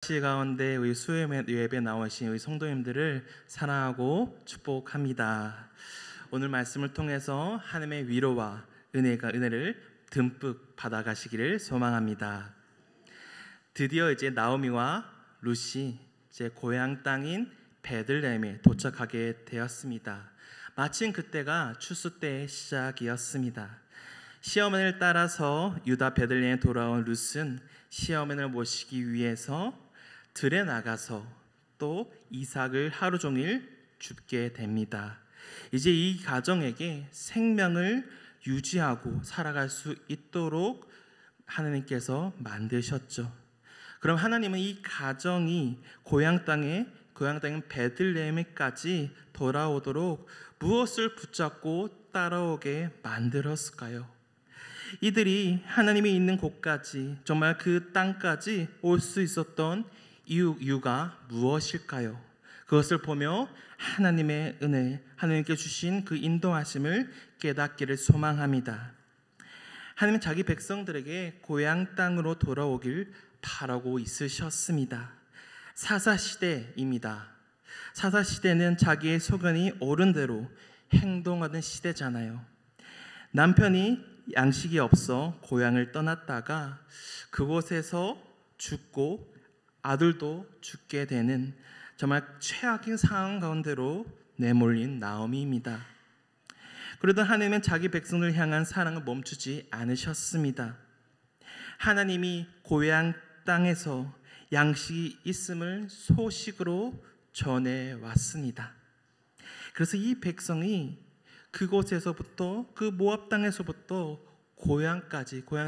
같이 가운데 우리 수요 예배 나오신 우리 성도님들을 사랑하고 축복합니다. 오늘 말씀을 통해서 하나님의 위로와 은혜를 듬뿍 받아가시기를 소망합니다. 드디어 이제 나오미와 룻이 제 고향 땅인 베들레헴에 도착하게 되었습니다. 마침 그때가 추수 때의 시작이었습니다. 시어머니를 따라서 유다 베들레헴에 돌아온 룻은 시어머니를 모시기 위해서 들에 나가서 또 이삭을 하루 종일 줍게 됩니다. 이제 이 가정에게 생명을 유지하고 살아갈 수 있도록 하나님께서 만드셨죠. 그럼 하나님은 이 가정이 고향 땅인 베들레헴까지 돌아오도록 무엇을 붙잡고 따라오게 만들었을까요? 이들이 하나님이 있는 곳까지, 정말 그 땅까지 올 수 있었던 이유가 무엇일까요? 그것을 보며 하나님의 은혜, 하나님께 주신 그 인도하심을 깨닫기를 소망합니다. 하나님은 자기 백성들에게 고향 땅으로 돌아오길 바라고 있으셨습니다. 사사시대입니다. 사사시대는 자기의 소견이 옳은 대로 행동하는 시대잖아요. 남편이 양식이 없어 고향을 떠났다가 그곳에서 죽고 아들도 죽게 되는 정말 최악인 상황 가운데로 내몰린 나오미입니다. 그러던 하나님은 자기 백성을 향한 사랑을 멈추지 않으셨습니다. 하나님이 고향 땅에서 양식이 있음을 소식으로 전해왔습니다. 그래서 이 백성이 그곳에서부터, 그 모압 땅에서부터 고향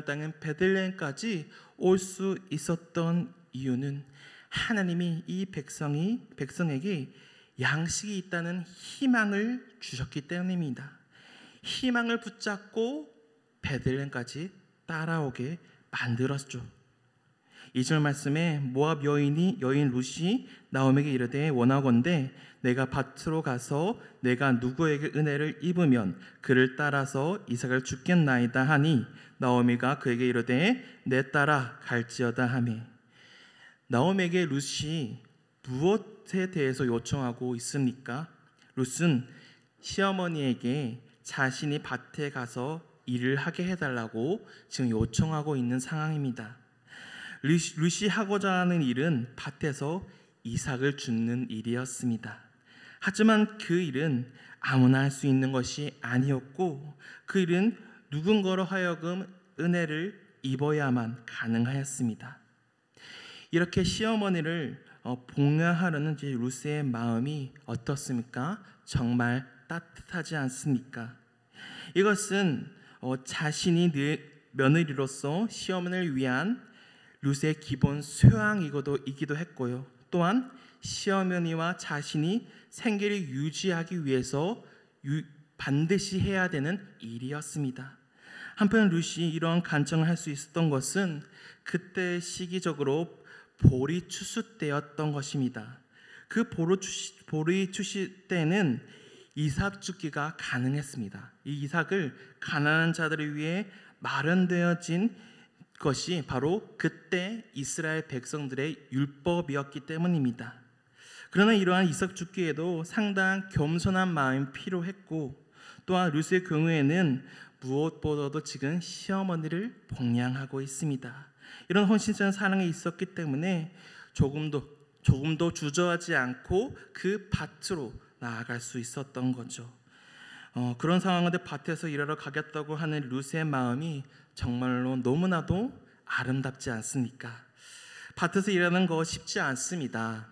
땅인 베들레헴까지 올 수 있었던 이유는 하나님이 이 백성에게 양식이 있다는 희망을 주셨기 때문입니다. 희망을 붙잡고 베들레헴까지 따라오게 만들었죠. 2절 말씀에 모압 여인 룻이 나오미에게 이르되 원하건대 내가 밭으로 가서 내가 누구에게 은혜를 입으면 그를 따라서 이삭을 줍겠나이다 하니 나오미가 그에게 이르되 내 따라 갈지어다 하매. 나오미에게 룻이 무엇에 대해서 요청하고 있습니까? 룻은 시어머니에게 자신이 밭에 가서 일을 하게 해달라고 지금 요청하고 있는 상황입니다. 룻이 하고자 하는 일은 밭에서 이삭을 줍는 일이었습니다. 하지만 그 일은 아무나 할 수 있는 것이 아니었고 그 일은 누군가로 하여금 은혜를 입어야만 가능하였습니다. 이렇게 시어머니를 복양하려는 룻의 마음이 어떻습니까? 정말 따뜻하지 않습니까? 이것은 자신이 며느리로서 시어머니를 위한 룻의 기본 소양이기도 했고요. 또한 시어머니와 자신이 생계를 유지하기 위해서 반드시 해야 되는 일이었습니다. 한편 룻이 이런 간청을 할 수 있었던 것은 그때 시기적으로 보리 추수 때였던 것입니다. 그 보리 추수 때는 이삭 줍기가 가능했습니다. 이 이삭을 가난한 자들을 위해 마련되어진 것이 바로 그때 이스라엘 백성들의 율법이었기 때문입니다. 그러나 이러한 이삭 줍기에도 상당한 겸손한 마음이 필요했고 또한 룻의 경우에는 무엇보다도 지금 시어머니를 복양하고 있습니다. 이런 헌신적인 사랑이 있었기 때문에 조금도 주저하지 않고 그 밭으로 나아갈 수 있었던 거죠. 그런 상황인데 밭에서 일하러 가겠다고 하는 룻의 마음이 정말로 너무나도 아름답지 않습니까? 밭에서 일하는 거 쉽지 않습니다.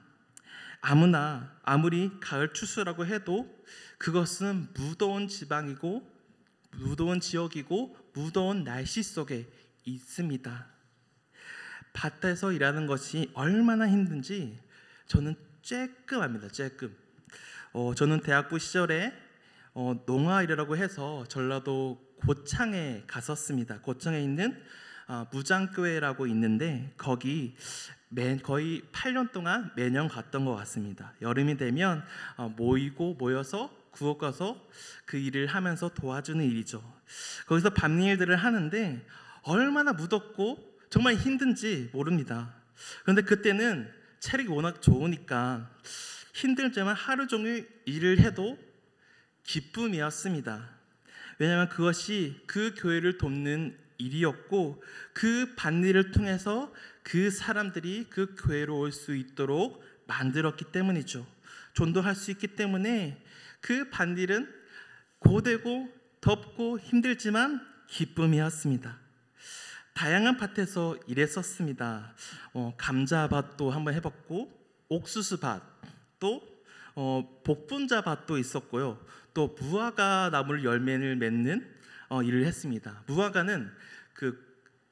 아무리 가을 추수라고 해도 그것은 무더운 지방이고 무더운 지역이고 무더운 날씨 속에 있습니다. 밭에서 일하는 것이 얼마나 힘든지 저는 쬐끔합니다. 저는 대학부 시절에 농아일이라고 해서 전라도 고창에 갔었습니다. 고창에 있는 무장교회라고 있는데 거기 거의 8년 동안 매년 갔던 것 같습니다. 여름이 되면 모여서 구옥 가서 그 일을 하면서 도와주는 일이죠. 거기서 밤일들을 하는데 얼마나 무덥고 정말 힘든지 모릅니다. 그런데 그때는 체력이 워낙 좋으니까 힘들지만 하루 종일 일을 해도 기쁨이었습니다. 왜냐하면 그것이 그 교회를 돕는 일이었고 그 밭일을 통해서 그 사람들이 그 교회로 올 수 있도록 만들었기 때문이죠. 전도할 수 있기 때문에 그 밭일은 고되고 덥고 힘들지만 기쁨이었습니다. 다양한 밭에서 일했었습니다. 감자밭도 한번 해봤고 옥수수밭, 또 복분자밭도 있었고요. 또 무화과 나물 열매를 맺는 일을 했습니다. 무화과는 그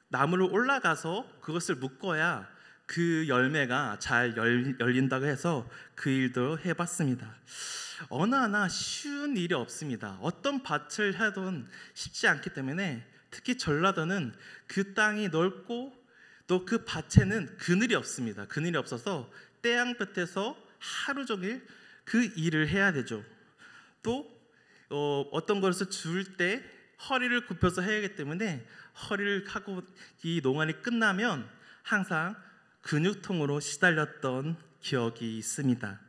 나무를 올라가서 그것을 묶어야 그 열매가 잘 열린다고 해서 그 일도 해봤습니다. 어느 하나 쉬운 일이 없습니다. 어떤 밭을 해도 쉽지 않기 때문에 특히 전라도는 그 땅이 넓고 또 그 밭에는 그늘이 없습니다. 그늘이 없어서 태양볕에서 하루 종일 그 일을 해야 되죠. 또 어떤 것을 줄 때 허리를 굽혀서 해야 하기 때문에 허리를 하고 이 농활이 끝나면 항상 근육통으로 시달렸던 기억이 있습니다.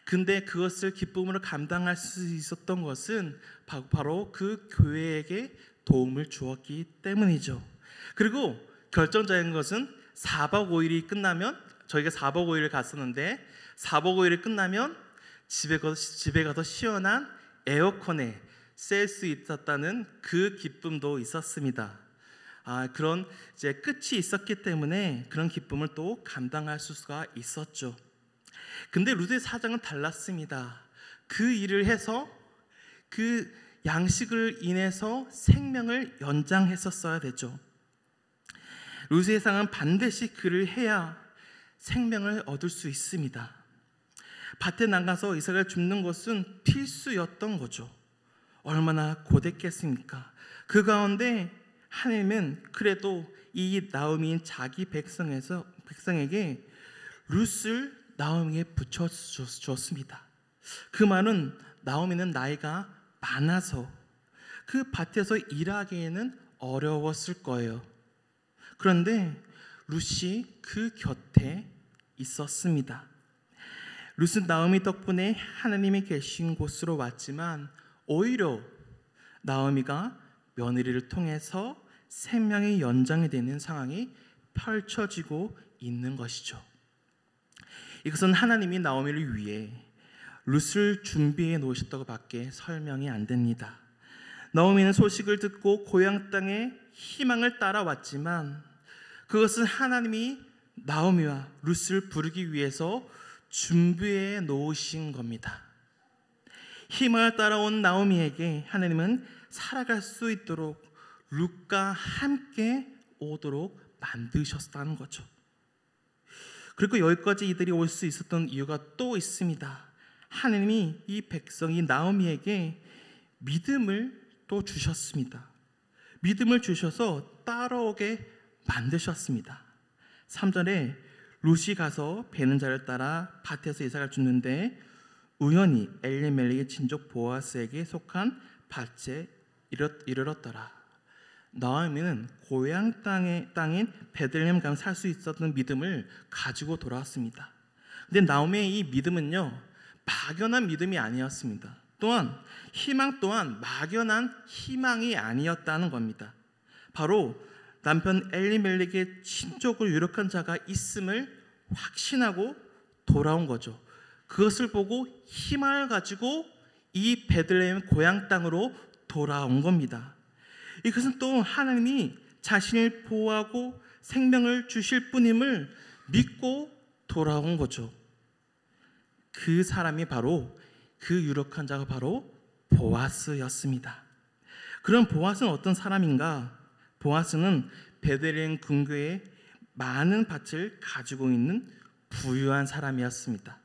근데 그것을 기쁨으로 감당할 수 있었던 것은 바로 그 교회에게 도움을 주었기 때문이죠. 그리고 결정적인 것은 4박 5일이 끝나면 저희가 4박 5일을 갔었는데 4박 5일이 끝나면 집에 가서 시원한 에어컨에 셀 수 있었다는 그 기쁨도 있었습니다. 그런 이제 끝이 있었기 때문에 그런 기쁨을 또 감당할 수가 있었죠. 근데 루드의 사정은 달랐습니다. 그 일을 해서 그 양식을 인해서 생명을 연장했었어야 되죠. 루드의 상은 반드시 그를 해야 생명을 얻을 수 있습니다. 밭에 나가서 이삭을 줍는 것은 필수였던 거죠. 얼마나 고됐겠습니까? 그 가운데 하나님은 그래도 이 나오미인 자기 백성에게 룻을 나오미에 붙여주었습니다. 그 말은 나오미는 나이가 많아서 그 밭에서 일하기에는 어려웠을 거예요. 그런데 룻이 그 곁에 있었습니다. 룻은 나오미 덕분에 하나님이 계신 곳으로 왔지만 오히려 나오미가 며느리를 통해서 생명의 연장이 되는 상황이 펼쳐지고 있는 것이죠. 이것은 하나님이 나오미를 위해 룻을 준비해 놓으셨다고 밖에 설명이 안 됩니다. 나오미는 소식을 듣고 고향 땅에 희망을 따라왔지만 그것은 하나님이 나오미와 룻을 부르기 위해서 준비해 놓으신 겁니다. 희망을 따라온 나오미에게 하나님은 살아갈 수 있도록 룻과 함께 오도록 만드셨다는 거죠. 그리고 여기까지 이들이 올 수 있었던 이유가 또 있습니다. 하나님이 이 백성이 나오미에게 믿음을 또 주셨습니다. 믿음을 주셔서 따라오게 만드셨습니다. 3절에 룻이 가서 베는 자를 따라 밭에서 이삭을 줍는데 우연히 엘리멜렉의 친족 보아스에게 속한 밭에 이르렀더라. 나오미는 고향 땅인 베들레헴 가면 살 수 있었던 믿음을 가지고 돌아왔습니다. 근데 나오미의 이 믿음은요, 막연한 믿음이 아니었습니다. 또한 희망 또한 막연한 희망이 아니었다는 겁니다. 바로 남편 엘리멜렉의 친족을 유력한 자가 있음을 확신하고 돌아온 거죠. 그것을 보고 희망을 가지고 이 베들레헴 고향 땅으로 돌아온 겁니다. 이것은 또 하나님이 자신을 보호하고 생명을 주실 분임을 믿고 돌아온 거죠. 그 사람이 바로 그 유력한 자가 바로 보아스였습니다. 그럼 보아스는 어떤 사람인가? 보아스는 베들레헴 근교에 많은 밭을 가지고 있는 부유한 사람이었습니다.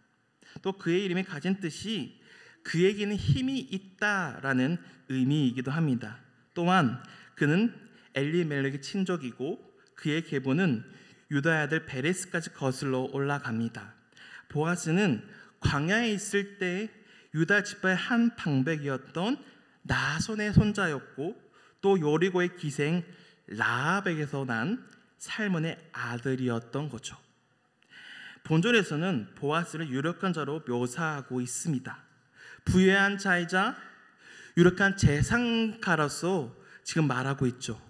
또 그의 이름이 가진 뜻이 그에게는 힘이 있다라는 의미이기도 합니다. 또한 그는 엘리멜렉의 친족이고 그의 계보는 유다의 아들 베레스까지 거슬러 올라갑니다. 보아스는 광야에 있을 때 유다 지파의 한 방백이었던 나손의 손자였고 또 여리고의 기생 라합에게서 난 살몬의 아들이었던 거죠. 본절에서는 보아스를 유력한 자로 묘사하고 있습니다. 부유한 자이자 유력한 재상가로서 지금 말하고 있죠.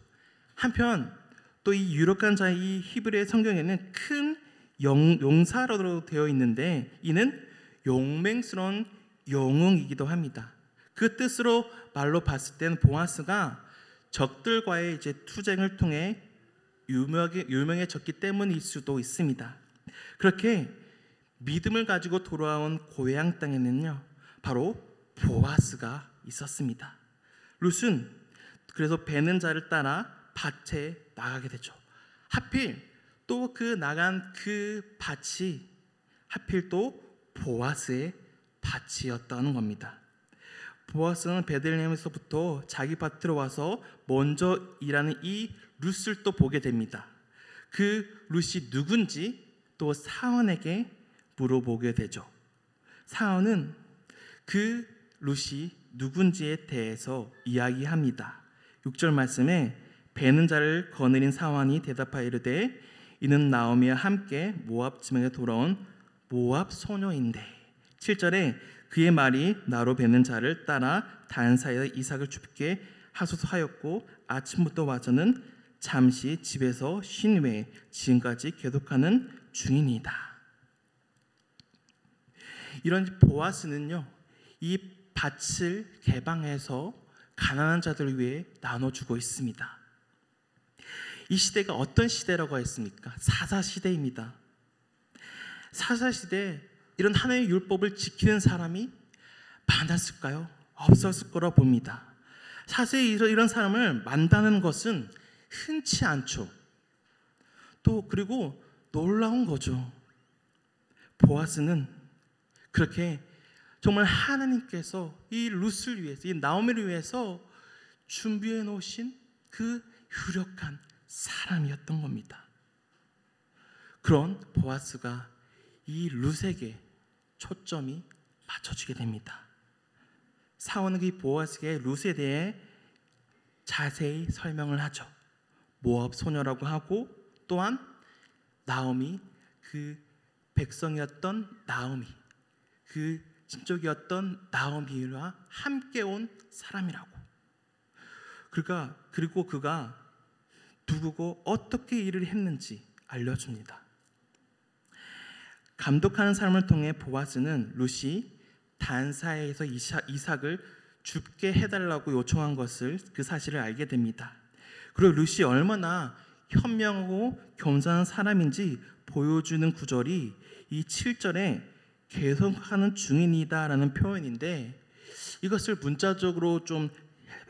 한편 또 이 유력한 자의 이 히브리의 성경에는 큰 용사로 되어 있는데 이는 용맹스러운 영웅이기도 합니다. 그 뜻으로 말로 봤을 때는 보아스가 적들과의 이제 투쟁을 통해 유명해졌기 때문일 수도 있습니다. 그렇게 믿음을 가지고 돌아온 고향 땅에는요, 바로 보아스가 있었습니다. 룻은 그래서 베는 자를 따라 밭에 나가게 되죠. 하필 또 그 나간 그 밭이 하필 또 보아스의 밭이었다는 겁니다. 보아스는 베들레헴에서부터 자기 밭으로 와서 먼저 일하는 이 룻을 또 보게 됩니다. 그 룻이 누군지 또 사원에게 물어보게 되죠. 사원은 그 룻이 누군지에 대해서 이야기합니다. 6절 말씀에 베는 자를 거느린 사원이 대답하여 이르되 이는 나오미와 함께 모압 지방에 돌아온 모압 소녀인데 7절에 그의 말이 나로 베는 자를 따라 단 사이에 이삭을 죽게 하소서하였고 아침부터 와서는 잠시 집에서 쉰 후에 지금까지 계속하는 중이니이다. 이런 보아스는요, 이 밭을 개방해서 가난한 자들을 위해 나눠주고 있습니다. 이 시대가 어떤 시대라고 했습니까? 사사시대입니다. 사사시대 이런 하나님의 율법을 지키는 사람이 많았을까요? 없었을 거라 봅니다. 사실 이런 사람을 만나는 것은 흔치 않죠. 또 그리고 놀라운 거죠. 보아스는 그렇게 정말 하나님께서 이 룻을 위해서, 이 나오미를 위해서 준비해 놓으신 그 유력한 사람이었던 겁니다. 그런 보아스가 이 룻에게 초점이 맞춰지게 됩니다. 사원은 이 보아스에게 룻에 대해 자세히 설명을 하죠. 모압 소녀라고 하고 또한 나오미, 그 백성이었던 나오미, 그 친족이었던 나오미와 함께 온 사람이라고. 그리고 그가 누구고 어떻게 일을 했는지 알려줍니다. 감독하는 사람을 통해 보아스는 룻이 단사에서 이삭을 죽게 해달라고 요청한 것을 그 사실을 알게 됩니다. 그리고 룻이 얼마나 현명하고 겸손한 사람인지 보여주는 구절이 이 7절에 계속하는 중이다라는 표현인데 이것을 문자적으로 좀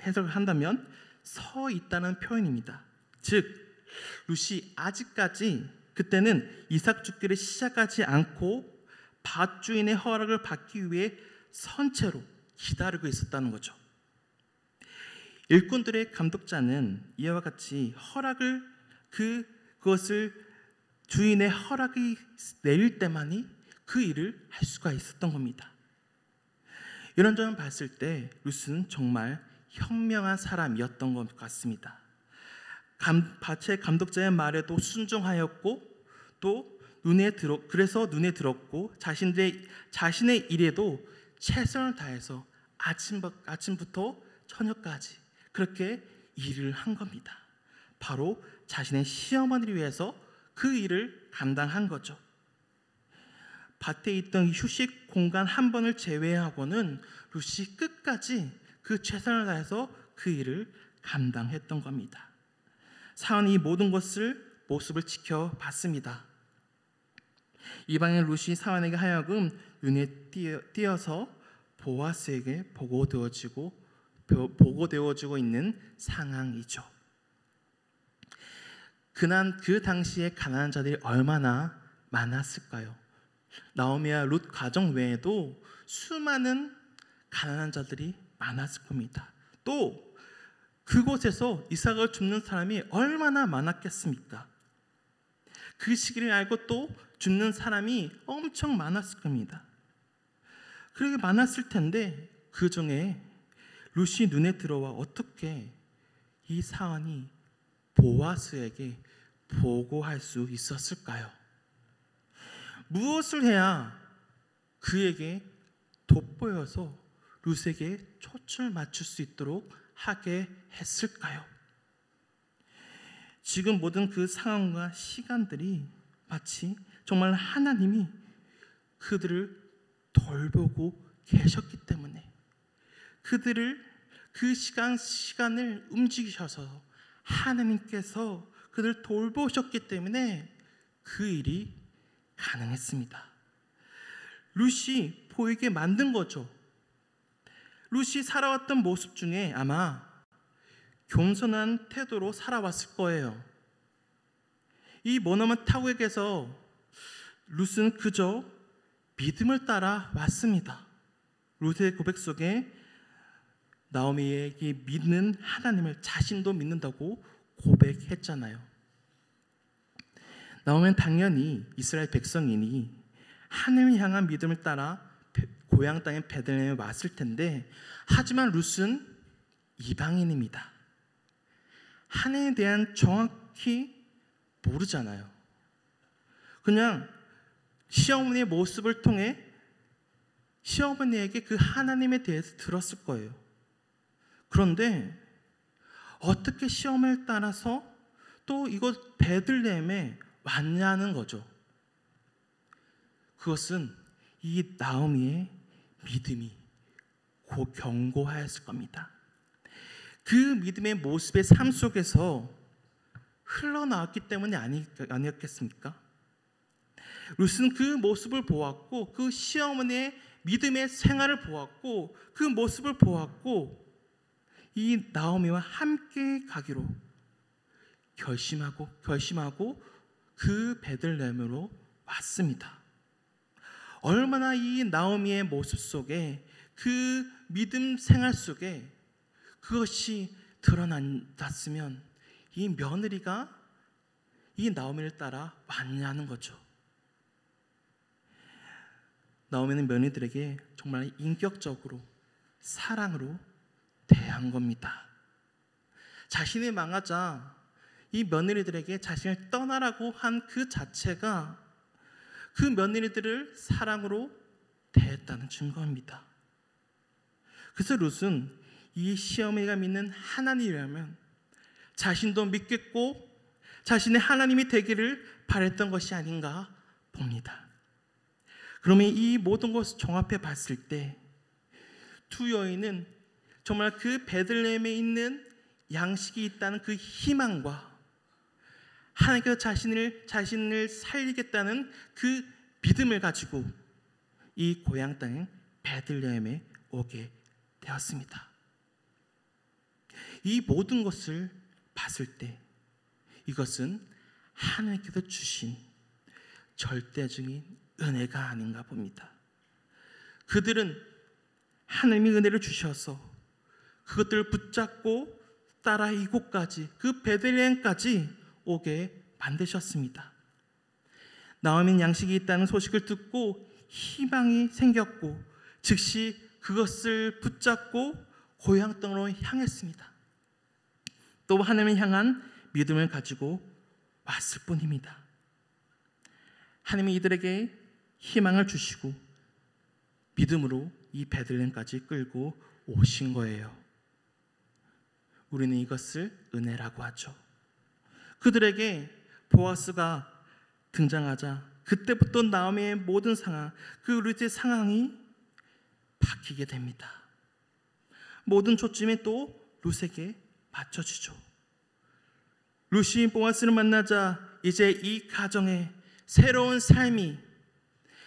해석을 한다면 서 있다는 표현입니다. 즉 룻이 아직까지 그때는 이삭 죽기를 시작하지 않고 밭주인의 허락을 받기 위해 선체로 기다리고 있었다는 거죠. 일꾼들의 감독자는 이와 같이 그것을 주인의 허락이 내릴 때만이 그 일을 할 수가 있었던 겁니다. 이런 점을 봤을 때 룻은 정말 현명한 사람이었던 것 같습니다. 밭의 감독자의 말에도 순종하였고 또 그래서 눈에 들었고 자신의 일에도 최선을 다해서 아침부터 저녁까지 그렇게 일을 한 겁니다. 바로 자신의 시어머니를 위해서 그 일을 감당한 거죠. 밭에 있던 휴식 공간 한 번을 제외하고는 룻이 끝까지 그 최선을 다해서 그 일을 감당했던 겁니다. 사원이 이 모든 모습을 지켜봤습니다. 이방인 룻이 사원에게 하여금 눈에 띄어서 보아스에게 보고되어지고 있는 상황이죠. 그 당시에 가난한 자들이 얼마나 많았을까요? 나오미와 룻 가정 외에도 수많은 가난한 자들이 많았을 겁니다. 또 그곳에서 이삭을 줍는 사람이 얼마나 많았겠습니까? 그 시기를 알고 또 줍는 사람이 엄청 많았을 겁니다. 그렇게 많았을 텐데 그 중에 룻이 눈에 들어와 어떻게 이 사안이 보아스에게 보고할 수 있었을까요? 무엇을 해야 그에게 돋보여서 룻에게 초점을 맞출 수 있도록 하게 했을까요? 지금 모든 그 상황과 시간들이 마치 정말 하나님이 그들을 돌보고 계셨기 때문에, 그들을 그 시간을 움직이셔서 하나님께서 그들을 돌보셨기 때문에 그 일이 가능했습니다. 룻이 보이게 만든 거죠. 룻이 살아왔던 모습 중에 아마 겸손한 태도로 살아왔을 거예요. 이 머나먼 타국에서 룻은 그저 믿음을 따라 왔습니다. 룻의 고백 속에 나오미에게 믿는 하나님을 자신도 믿는다고 고백했잖아요. 나오미는 당연히 이스라엘 백성이니 하나님을 향한 믿음을 따라 고향 땅인 베들레헴에 왔을 텐데, 하지만 룻은 이방인입니다. 하나님에 대한 정확히 모르잖아요. 그냥 시어머니의 모습을 통해 시어머니에게 그 하나님에 대해서 들었을 거예요. 그런데 어떻게 시어머니를 따라서 또 이곳 베들레헴에 왔냐는 거죠. 그것은 이 나오미의 믿음이 견고하였을 겁니다. 그 믿음의 모습의 삶 속에서 흘러나왔기 때문이 아니었겠습니까? 룻은 그 모습을 보았고, 그 시어머니의 믿음의 생활을 보았고, 그 모습을 보았고, 이 나오미와 함께 가기로 결심하고 그 베들레헴으로 왔습니다. 얼마나 이 나오미의 모습 속에, 그 믿음 생활 속에 그것이 드러났으면 이 며느리가 이 나오미를 따라 왔냐는 거죠. 나오미는 며느리들에게 정말 인격적으로 사랑으로 대한 겁니다. 자신이 망하자 이 며느리들에게 자신을 떠나라고 한 그 자체가 그 며느리들을 사랑으로 대했다는 증거입니다. 그래서 룻은 이 시어머니가 믿는 하나님이라면 자신도 믿겠고 자신의 하나님이 되기를 바랬던 것이 아닌가 봅니다. 그러면 이 모든 것을 종합해 봤을 때 두 여인은 정말 그 베들레헴에 있는 양식이 있다는 그 희망과 하나님께서 자신을 살리겠다는 그 믿음을 가지고 이 고향 땅인 베들레헴에 오게 되었습니다. 이 모든 것을 봤을 때 이것은 하나님께서 주신 절대적인 은혜가 아닌가 봅니다. 그들은 하나님이 은혜를 주셔서 그것들을 붙잡고 따라 이곳까지, 그 베들레헴까지 오게 만드셨습니다. 나오미는 양식이 있다는 소식을 듣고 희망이 생겼고 즉시 그것을 붙잡고 고향 땅으로 향했습니다. 또 하나님을 향한 믿음을 가지고 왔을 뿐입니다. 하나님이 이들에게 희망을 주시고 믿음으로 이 베들레헴까지 끌고 오신 거예요. 우리는 이것을 은혜라고 하죠. 그들에게 보아스가 등장하자 그때부터 나오미의 모든 상황, 그 룻의 상황이 바뀌게 됩니다. 모든 초점이 또 룻에게 맞춰지죠. 룻이 보아스를 만나자 이제 이 가정에 새로운 삶이,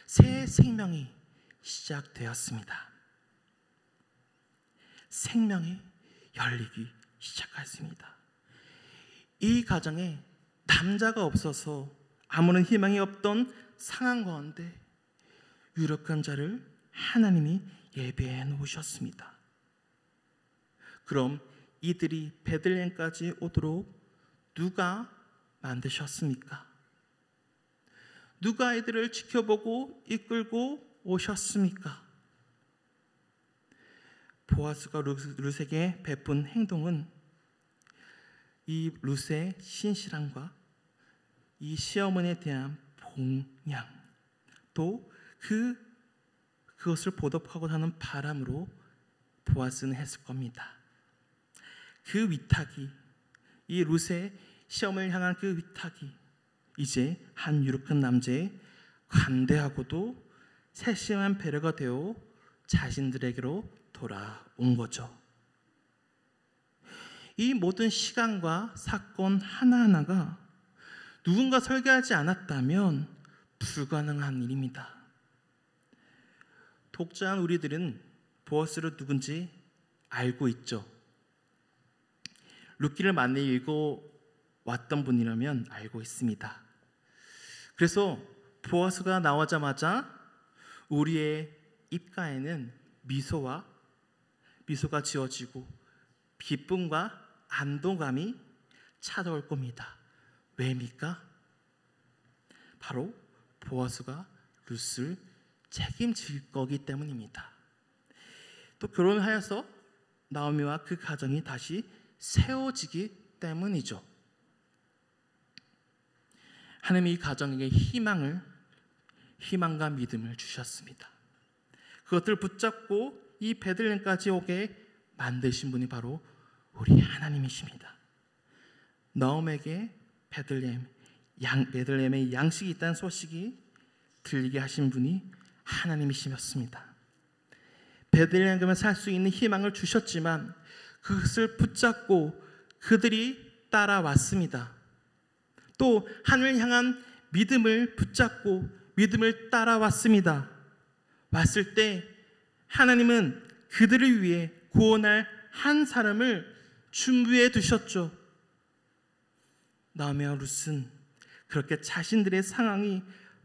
새 생명이 시작되었습니다. 생명이 열리기 시작했습니다. 이 가정에 남자가 없어서 아무런 희망이 없던 상황 가운데 유력한 자를 하나님이 예배해 놓으셨습니다. 그럼 이들이 베들레헴까지 오도록 누가 만드셨습니까? 누가 이들을 지켜보고 이끌고 오셨습니까? 보아스가 룻에게 베푼 행동은 이 룻의 신실함과 이 시어머니에 대한 봉양, 또 그것을 보답하고 하는 바람으로 보아스는 했을 겁니다. 그 위탁이, 이 룻의 시험을 향한 그 위탁이 이제 한 유력한 남자의 관대하고도 세심한 배려가 되어 자신들에게로 돌아온 거죠. 이 모든 시간과 사건 하나하나가 누군가 설계하지 않았다면 불가능한 일입니다. 독자한 우리들은 보아스를 누군지 알고 있죠. 룻기를 많이 읽어왔던 분이라면 알고 있습니다. 그래서 보아스가 나오자마자 우리의 입가에는 미소가 지어지고 기쁨과 안도감이 찾아올 겁니다. 왜입니까? 바로 보아스가 룻을 책임질 거기 때문입니다. 또 결혼하여서 나오미와 그 가정이 다시 세워지기 때문이죠. 하나님이 이 가정에게 희망과 믿음을 주셨습니다. 그것들을 붙잡고 이 베들레헴까지 오게 만드신 분이 바로 우리 하나님이십니다. 나옴에게 베들레헴에 양식이 있다는 소식이 들리게 하신 분이 하나님이시었습니다. 베들레헴에 가면 살 수 있는 희망을 주셨지만 그것을 붙잡고 그들이 따라왔습니다. 또 하늘을 향한 믿음을 붙잡고 믿음을 따라왔습니다. 왔을 때 하나님은 그들을 위해 구원할 한 사람을 준비해 두셨죠. 나오미와 룻은 그렇게 자신들의 상황이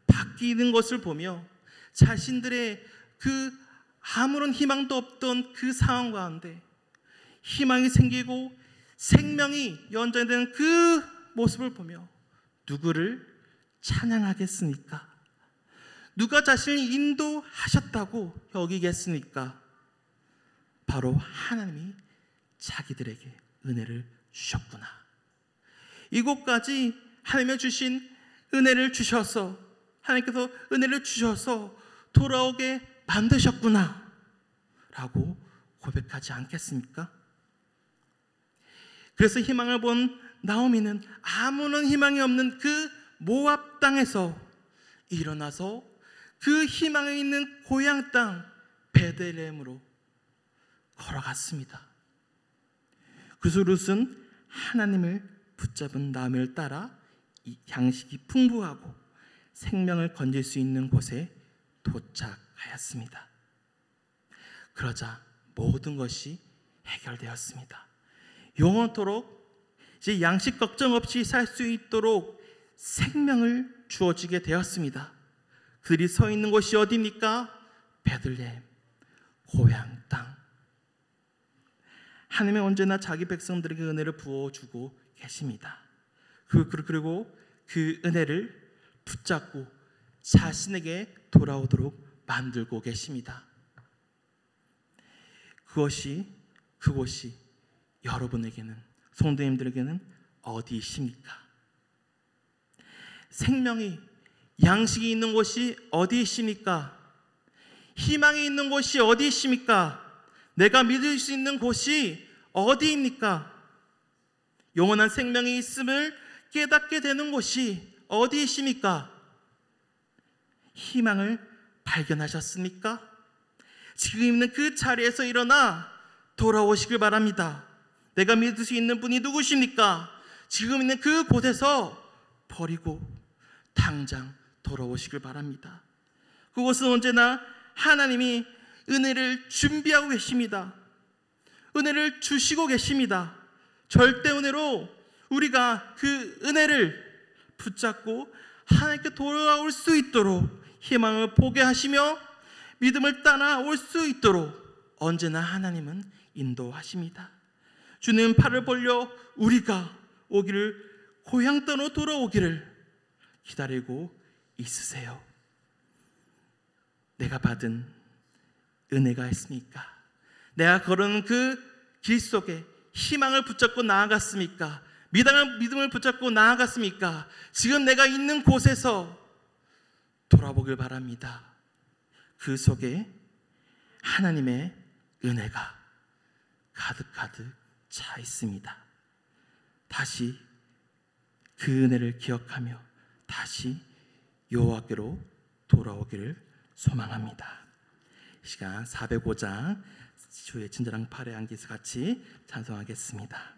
바뀌는 것을 보며 자신들의 그 아무런 희망도 없던 그 상황 가운데 희망이 생기고 생명이 연장되는 그 모습을 보며 누구를 찬양하겠습니까? 누가 자신을 인도하셨다고 여기겠습니까? 바로 하나님이 자기들에게 은혜를 주셨구나. 이곳까지 하나님이 주신 은혜를 주셔서 하나님께서 은혜를 주셔서 돌아오게 만드셨구나 라고 고백하지 않겠습니까? 그래서 희망을 본 나오미는 아무런 희망이 없는 그 모압 땅에서 일어나서 그 희망이 있는 고향 땅 베들레헴으로 걸어갔습니다. 그래서 룻은 하나님을 붙잡은 나오미를 따라 이 양식이 풍부하고 생명을 건질 수 있는 곳에 도착하였습니다. 그러자 모든 것이 해결되었습니다. 영원토록 이제 양식 걱정 없이 살 수 있도록 생명을 주어지게 되었습니다. 그들이 서 있는 곳이 어디입니까? 베들레헴, 고향 땅. 하나님은 언제나 자기 백성들에게 은혜를 부어주고 계십니다. 그리고 그 은혜를 붙잡고 자신에게 돌아오도록 만들고 계십니다. 그곳이 여러분에게는, 성도님들에게는 어디이십니까? 생명이, 양식이 있는 곳이 어디이십니까? 희망이 있는 곳이 어디이십니까? 내가 믿을 수 있는 곳이 어디입니까? 영원한 생명이 있음을 깨닫게 되는 곳이 어디이십니까? 희망을 발견하셨습니까? 지금 있는 그 자리에서 일어나 돌아오시길 바랍니다. 내가 믿을 수 있는 분이 누구십니까? 지금 있는 그 곳에서 버리고 당장 돌아오시길 바랍니다. 그곳은 언제나 하나님이 은혜를 준비하고 계십니다. 은혜를 주시고 계십니다. 절대 은혜로 우리가 그 은혜를 붙잡고 하나님께 돌아올 수 있도록 희망을 보게 하시며 믿음을 따라올 수 있도록 언제나 하나님은 인도하십니다. 주님 팔을 벌려 우리가 오기를, 고향 땅으로 돌아오기를 기다리고 있으세요. 내가 받은 은혜가 있습니까? 내가 걸은 그 길 속에 희망을 붙잡고 나아갔습니까? 믿음을 붙잡고 나아갔습니까? 지금 내가 있는 곳에서 돌아보길 바랍니다. 그 속에 하나님의 은혜가 가득가득 차 있습니다. 다시 그 은혜를 기억하며 다시 여호와께로 돌아오기를 소망합니다. 이 시간 405장 주의 친절한 팔에 안기서 같이 찬송하겠습니다.